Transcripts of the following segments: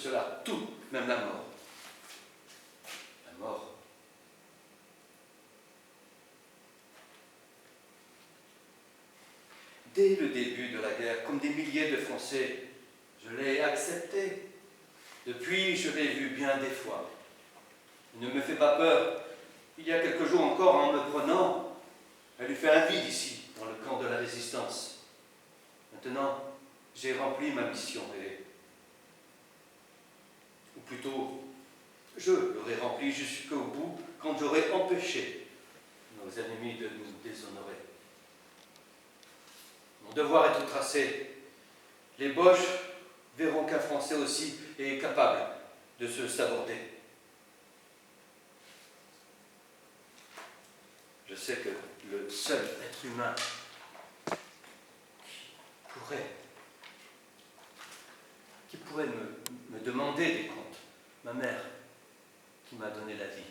cela, tout, même la mort. La mort. Dès le début de la guerre, comme des milliers de Français, je l'ai accepté. Depuis, je l'ai vu bien des fois. Il ne me fait pas peur. Il y a quelques jours encore, en me prenant, elle lui fait un vide ici, dans le camp de la résistance. Maintenant, j'ai rempli ma mission, ou plutôt, je l'aurai remplie jusqu'au bout quand j'aurai empêché nos ennemis de nous déshonorer. Mon devoir est tout tracé. Les Boches verront qu'un Français aussi est capable de se saborder. Je sais que le seul être humain qui pourrait me demander des comptes, ma mère, qui m'a donné la vie,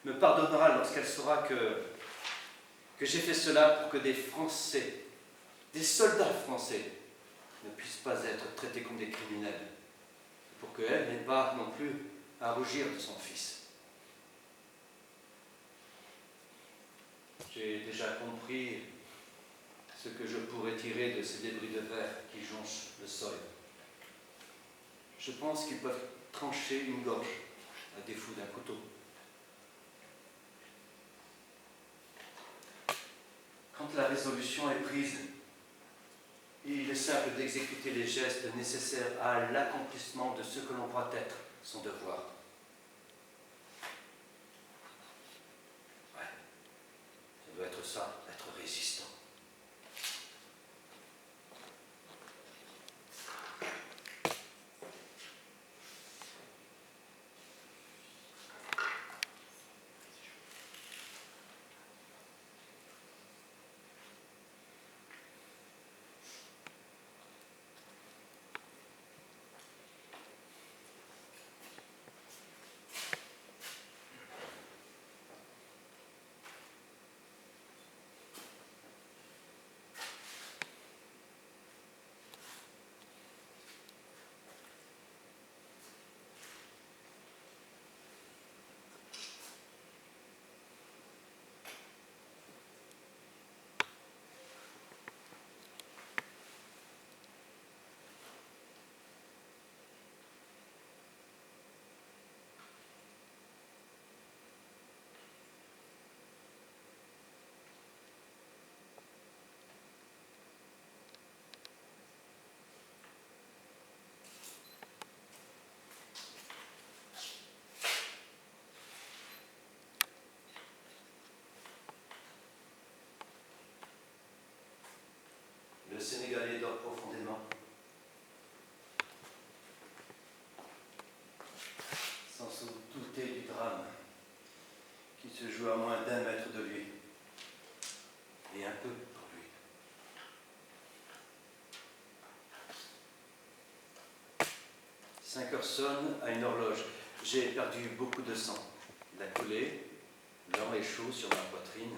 me pardonnera lorsqu'elle saura que j'ai fait cela pour que des Français, des soldats français, ne puissent pas être traités comme des criminels, pour qu'elle n'ait pas non plus à rougir de son fils. J'ai déjà compris ce que je pourrais tirer de ces débris de verre qui jonchent le sol. Je pense qu'ils peuvent trancher une gorge à défaut d'un couteau. Quand la résolution est prise, il est simple d'exécuter les gestes nécessaires à l'accomplissement de ce que l'on croit être son devoir. Ouais, ça doit être ça, être résistant. Le Sénégalais dort profondément, sans se douter du drame qui se joue à moins d'1 mètre de lui, et un peu pour lui. « 5 heures sonnent à une horloge. J'ai perdu beaucoup de sang. Il a coulé, blanc et chaud sur ma poitrine,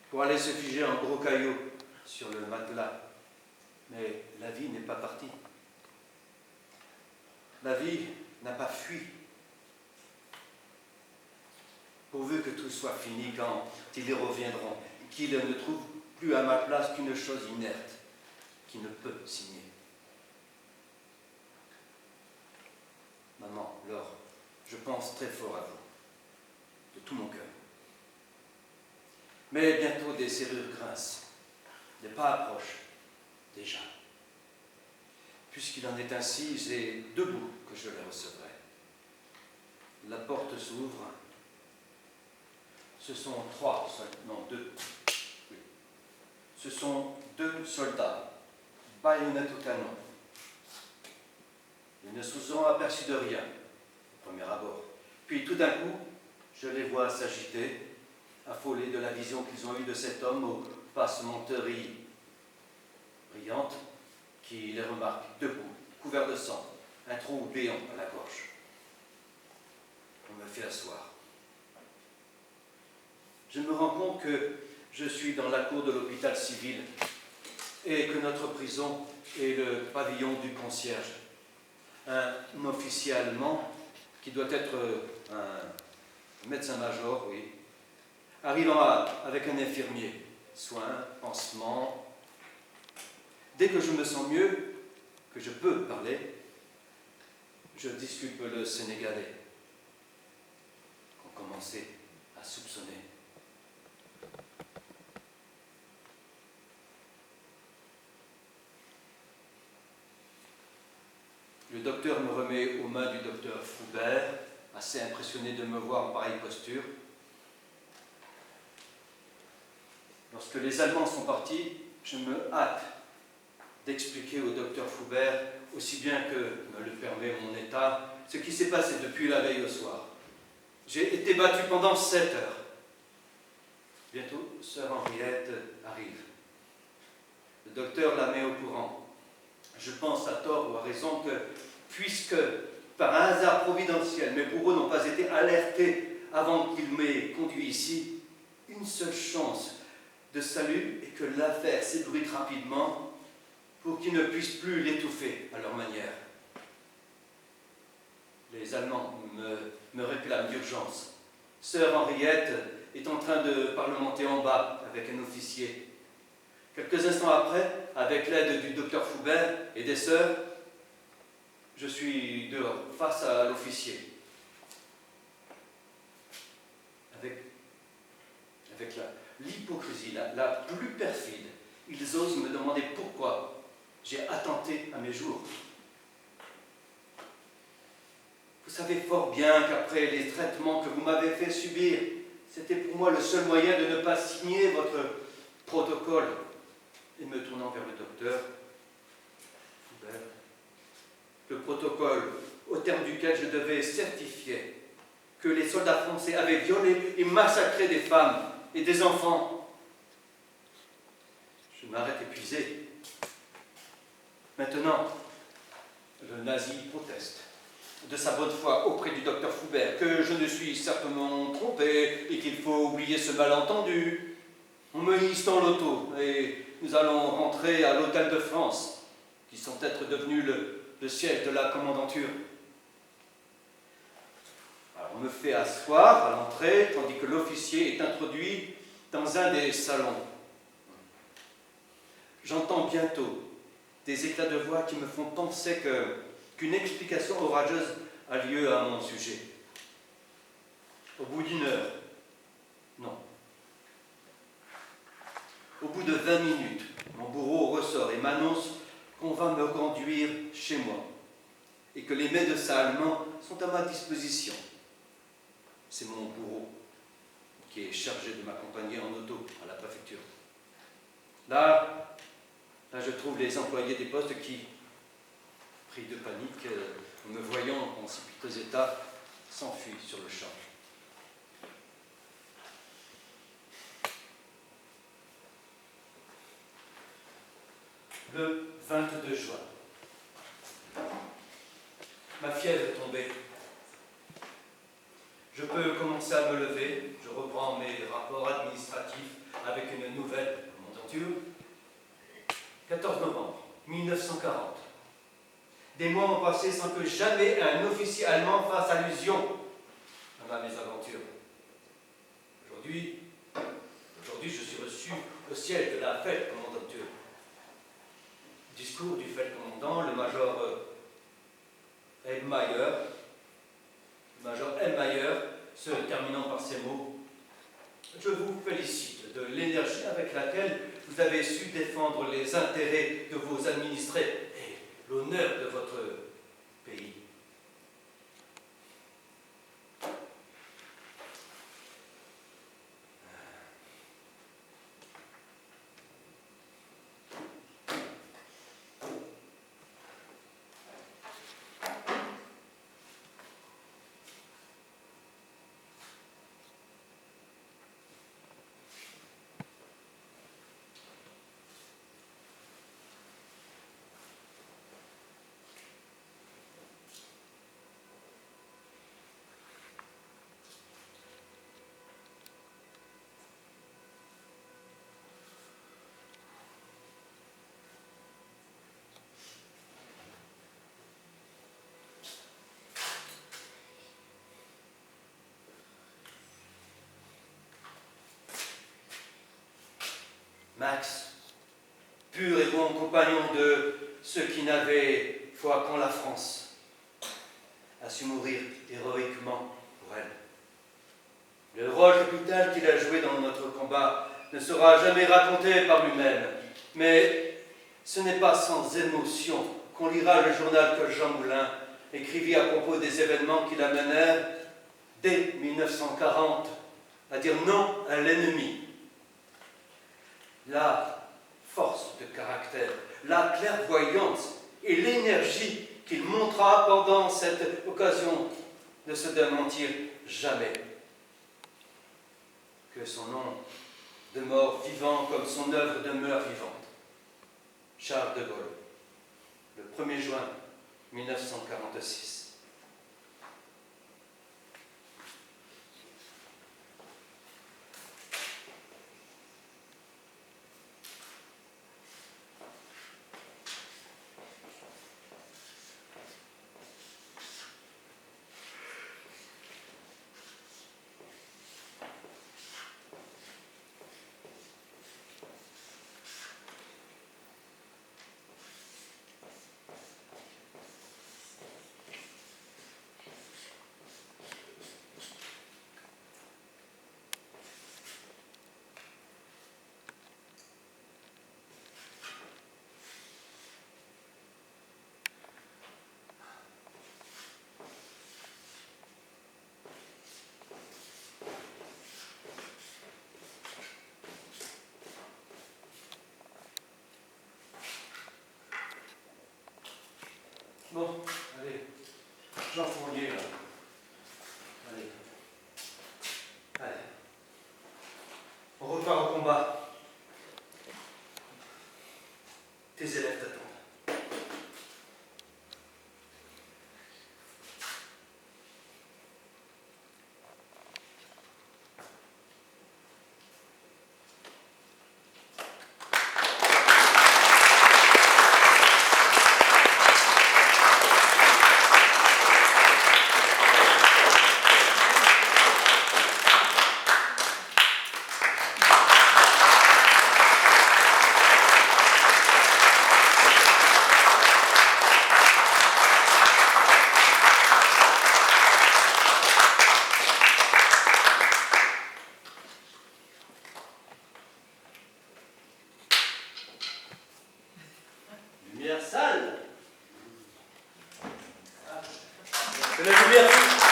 pour aller se figer en gros cailloux sur le matelas. Mais la vie n'est pas partie. La vie n'a pas fui. Pourvu que tout soit fini quand ils y reviendront, qu'ils ne trouvent plus à ma place qu'une chose inerte, qui ne peut signer. Maman, Laure, je pense très fort à vous, de tout mon cœur. Mais bientôt des serrures grincent, des pas approchent. Déjà. Puisqu'il en est ainsi, j'ai debout que je les recevrai. La porte s'ouvre. Ce sont 2. Oui. Ce sont 2 soldats, baïonnettes au canon. Ils ne se sont aperçus de rien, au premier abord. Puis tout d'un coup, je les vois s'agiter, affolés de la vision qu'ils ont eue de cet homme aux passementeries brillante, qui les remarque debout, couvert de sang, un trou béant à la gorge. On me fait asseoir. Je me rends compte que je suis dans la cour de l'hôpital civil et que notre prison est le pavillon du concierge. un officier allemand qui doit être un médecin-major, oui, arrivant avec un infirmier, soins, pansements. Dès que je me sens mieux, que je peux parler, je disculpe le Sénégalais qu'on commençait à soupçonner. Le docteur me remet aux mains du docteur Foubert, assez impressionné de me voir en pareille posture. Lorsque les Allemands sont partis, je me hâte d'expliquer au docteur Foubert, aussi bien que me le permet mon état, ce qui s'est passé depuis la veille au soir. J'ai été battu pendant 7 heures. Bientôt, sœur Henriette arrive. Le docteur la met au courant. Je pense à tort ou à raison que, puisque, par un hasard providentiel, mes bourreaux n'ont pas été alertés avant qu'ils m'aient conduit ici, une seule chance de salut et que l'affaire s'ébruite rapidement pour qu'ils ne puissent plus l'étouffer à leur manière. Les Allemands me réclament d'urgence. Sœur Henriette est en train de parlementer en bas avec un officier. Quelques instants après, avec l'aide du docteur Foubert et des sœurs, je suis dehors, face à l'officier. Avec l'hypocrisie la plus perfide, ils osent me demander pourquoi j'ai attenté à mes jours. Vous savez fort bien qu'après les traitements que vous m'avez fait subir, c'était pour moi le seul moyen de ne pas signer votre protocole. Et me tournant vers le docteur Foubert, le protocole au terme duquel je devais certifier que les soldats français avaient violé et massacré des femmes et des enfants. Je m'arrête épuisé. Maintenant, le nazi proteste de sa bonne foi auprès du docteur Foubert que je ne suis certainement trompé et qu'il faut oublier ce malentendu. On me hisse dans l'auto et nous allons rentrer à l'hôtel de France, qui semble être devenu le siège de la commandanture. Alors, on me fait asseoir à l'entrée, tandis que l'officier est introduit dans un des salons. J'entends bientôt des éclats de voix qui me font penser qu'une explication orageuse a lieu à mon sujet. Au bout d'1 heure, non. Au bout de 20 minutes, mon bourreau ressort et m'annonce qu'on va me conduire chez moi et que les médecins allemands sont à ma disposition. C'est mon bourreau qui est chargé de m'accompagner en auto à la préfecture. Là, je trouve les employés des postes qui, pris de panique, me voyant en si piteux état, s'enfuient sur le champ. Le 22 juin, ma fièvre est tombée. Je peux commencer à me lever, je reprends mes rapports administratifs avec une nouvelle commandanture. 14 novembre 1940. Des mois ont passé sans que jamais un officier allemand fasse allusion à ma mésaventure. Aujourd'hui, je suis reçu au siège de la Feldkommandantur. Discours du Feldcommandant, le major Elmayer, se terminant par ces mots: je vous félicite de l'énergie avec laquelle vous avez su défendre les intérêts de vos administrés et l'honneur de votre pays. Max, pur et bon compagnon de ceux qui n'avaient foi qu'en la France, a su mourir héroïquement pour elle. Le rôle capital qu'il a joué dans notre combat ne sera jamais raconté par lui-même, mais ce n'est pas sans émotion qu'on lira le journal que Jean Moulin écrivit à propos des événements qui l'amenèrent, dès 1940, à dire non à l'ennemi. La force de caractère, la clairvoyance et l'énergie qu'il montra pendant cette occasion ne se démentir jamais. Que son nom demeure vivant comme son œuvre demeure vivante. Charles de Gaulle, le 1er juin 1946. Bon, allez, Jean Fournier, là. Allez. Allez. On repart au combat. Tes élèves t'attendent. Lumière sale. Que la lumière fiche.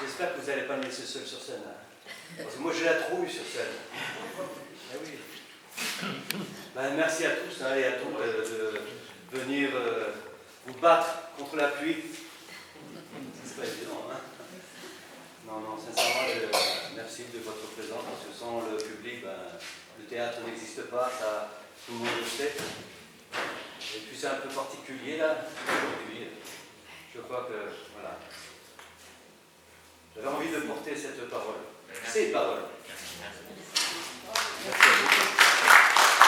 J'espère que vous n'allez pas me laisser seul sur scène. Parce que moi j'ai la trouille sur scène. Ah oui. Ben, merci à tous et à toutes de venir vous battre contre la pluie. C'est pas évident, hein? Non, sincèrement, merci de votre présence, parce que sans le public, le théâtre n'existe pas, ça, tout le monde le sait. Et puis c'est un peu particulier là, aujourd'hui. Je crois que, voilà. J'avais envie de porter cette parole, ces paroles. Merci à vous.